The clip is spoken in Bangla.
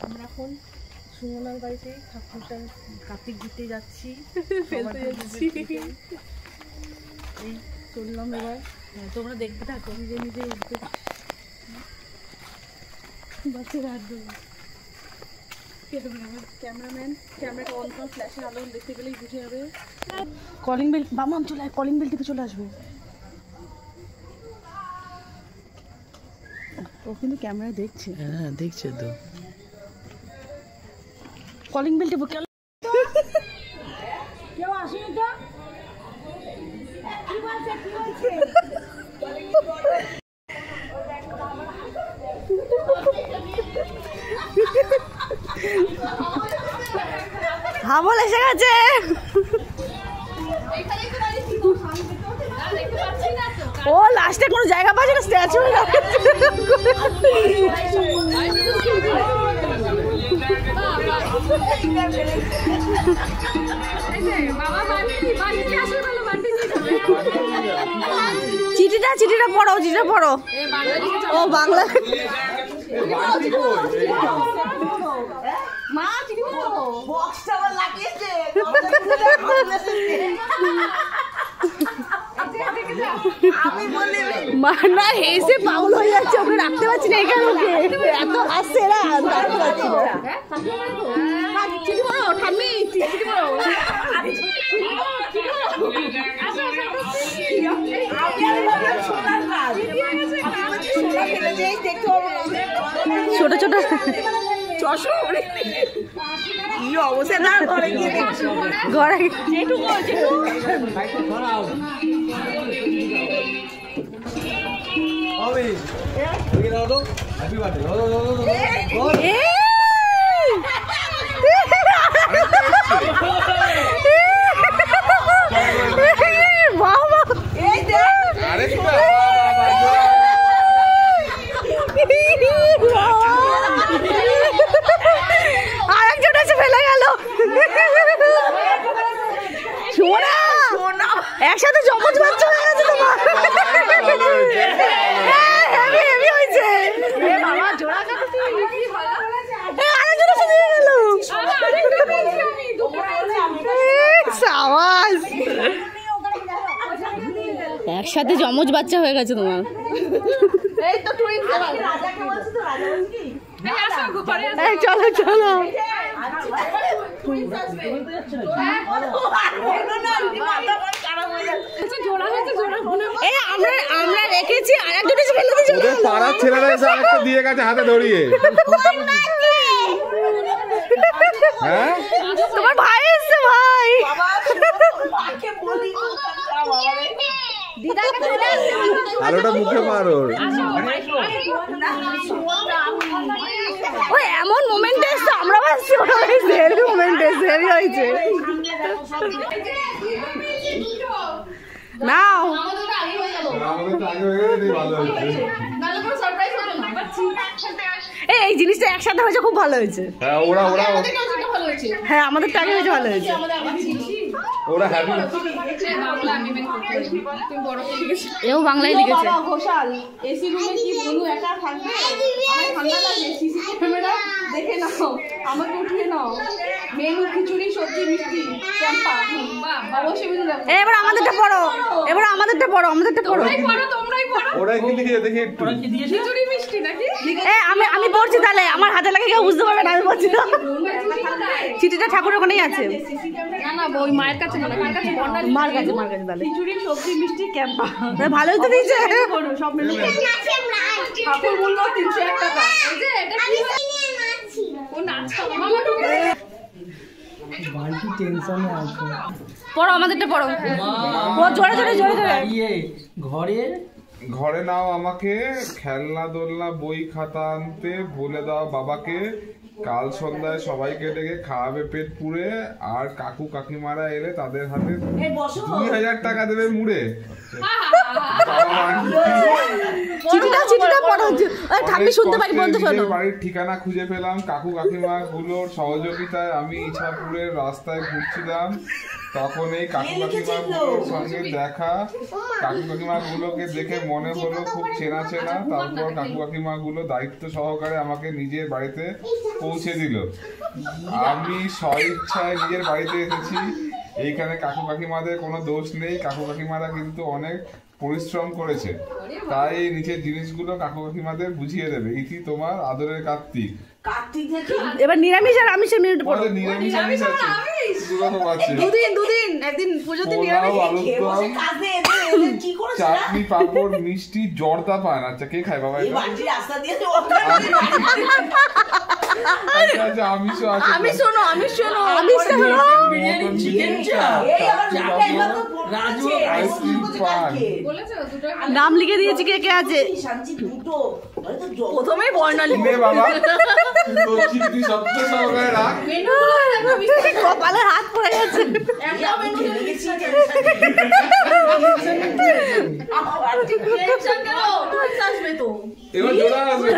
আমরা এখন সুমনার বাড়িতে ঠাকুরটা কার্তিক দিতে যাচ্ছি, এই চললাম এবার। তোমরা দেখতে থাকো, নিজে নিজে উঠতে বাচ্চারা হাত দেবো। ক্যামেরাম্যান ক্যামেরাটা অন করে ফ্ল্যাশের আলো দেখতে গেলেই বুঝে যাবে। কলিং বেল বামাম চলে, কলিং বেল টিপে চলে আসবে। ও কিন্তু ক্যামেরা দেখছে। হ্যাঁ দেখছে তো। কলিং বেল টিপে কেউ আসেনি তো। কি বলছে কি বলছে? হামল এসে গেছে। ও লাস্টে কোনো জায়গা পাচ্ছে না, স্ট্যাচু হয়ে গেছে। চিঠিটা চিঠিটা পড়ো, চিঠিটা পড়ো। ও বাংলা মা চিঠি পড়ো, বক্সটা আবার লাগিয়েছে। আমি বলি মা না হেসে পাগল হয়ে যাচ্ছে, ওকে রাখতে পারছি না এখানে, ওকে এত হাসছে না রাখতে পারছি না। চিঠি পড়ো ঠাম্মি, চিঠি পড়ো। ছোট ছোট কি অবস্থা না, ঘরে গিয়ে ঘরে আরেকজন এসে ফেলে গেল। একসাথে জমজ বাচ্চা হয়ে গেছে তোমার। হেভি হয়েছে। আরেকজন এসে দিয়ে গেল। একসাথে জমজ বাচ্চা হয়ে গেছে তোমার। চলো চলো আমরা রেখেছি, আর একজন এসে ফেলে দিয়েছে। ওদের পাড়ার ছেলেরা এসে আরেকটা দিয়ে গেছে হাতে ধরিয়ে। হ্যাঁ তোমার ভাই এসছে, ভাই আলোটা মুখে মারো। ওই এমন মোমেন্ট এসছে, আমরা ভাবছি ওটা হেভি মোমেন্ট এসছে, হেভি হয়েছে। নাও এই জিনিসটা একসাথে হয়েছে, খুব ভালো হয়েছে। হ্যাঁ আমাদের টাকা হয়েছে, ভালো হয়েছে। ওরা হ্যাপি। এও বাংলায় লিখেছে। ঘোষাল এসি রুমে কি বনু একা থাকবে? আমার ঠান্ডা লাগে, সিসি ক্যামেরা দেখে নাও, আমাকে উঠিয়ে নাও। মেনু খিচুড়ি সবজি মিষ্টি ক্যাম্পা। অবশ্যই বুঝে যাবো। এবার আমাদেরটা পড়ো, এবার আমাদেরটা পড়ো, আমাদেরটা পড়ো। তোমরাই পড়ো। ওরা কি লিখে দেখি একটু। খিচুড়ি মিষ্টি নাকি? আমি পড়ছি, তাহলে আমার হাতে লাগে কেউ বুঝতে পারবে না আমি পড়ছি না। চিঠিটা ঠাকুরের ওখানেই আছে। না না ওই মায়ের কাছে না, মায়ের কাছে মার কাছে তাহলে। খিচুড়ি সবজি মিষ্টি ক্যাম্পা। ভালোই তো দিয়েছে। সব মিলে ঠাকুর মূল্য 301 টাকা। এই যে এটা কি ও নাচ মামা ঢুকে বাড়ি টেনশনে আছে। পড়ো আমাদেরটা পড়ো। ও জোরে জোরে জোরে জোরে। ঘরে নাও আমাকে, খেলনা দোলনা বই খাতা আনতে বলে দাও বাবাকে। কাল সন্ধ্যায় সবাইকে ডেকে খাওয়াবে পেট পুড়ে, আর কাকু কাকিমারা এলে তাদের হাতে 2000 টাকা দেবে মুড়ে। চিঠিটা পড়ো, ঠাম্মি শুনতে পারি বলতে শোনো। নিজের বাড়ির ঠিকানা খুঁজে পেলাম কাকু কাকিমা গুলোর সহযোগিতায়। আমি ইছাপুরের রাস্তায় ঘুরছিলাম, তখন এই কাকু কাকিমা গুলোর সঙ্গে দেখা। কাকু কাকিমা গুলোকে দেখে মনে হলো খুব চেনা চেনা। তারপর কাকু কাকিমা গুলো দায়িত্ব সহকারে আমাকে নিজের বাড়িতে পৌঁছে দিল। আমি স্বইচ্ছায় নিজের বাড়িতে এসেছি। এইখানে কাকু কাকিমাদের কোনো দোষ নেই, কাকু কাকিমারা কিন্তু অনেক পরিশ্রম করেছে, তাই এই নিচের জিনিসগুলো কাকু কাকিমাদের বুঝিয়ে দেবে। ইতি তোমার আদরের কার্তিক। এবার নিরামিষ আর আমিষের মেনুটা পড়ো। নিরামিষ আমিষ আছে, দুরকম আছে। দুদিন একদিন পুজোতে পোলাও, নিরামিষ। আলুর দম, চাটনি, পাঁপড়, মিষ্টি, জর্দা পান। আচ্ছা কে খায় বাবা এটা? আচ্ছা আচ্ছা আমিষও আছে। আমি শোনো আমিষটা হলো মটন বিরিয়ানি, রাজু আইসক্রিম, পান। নাম লিখে দিয়েছি কে কে আছে। প্রথমেই বর্ণালী নে বাবা, তোর চিঠি শব্দ সহকারে রাখ। কপালে হাত পড়ে গেছে। এবার জোড়া আসবে।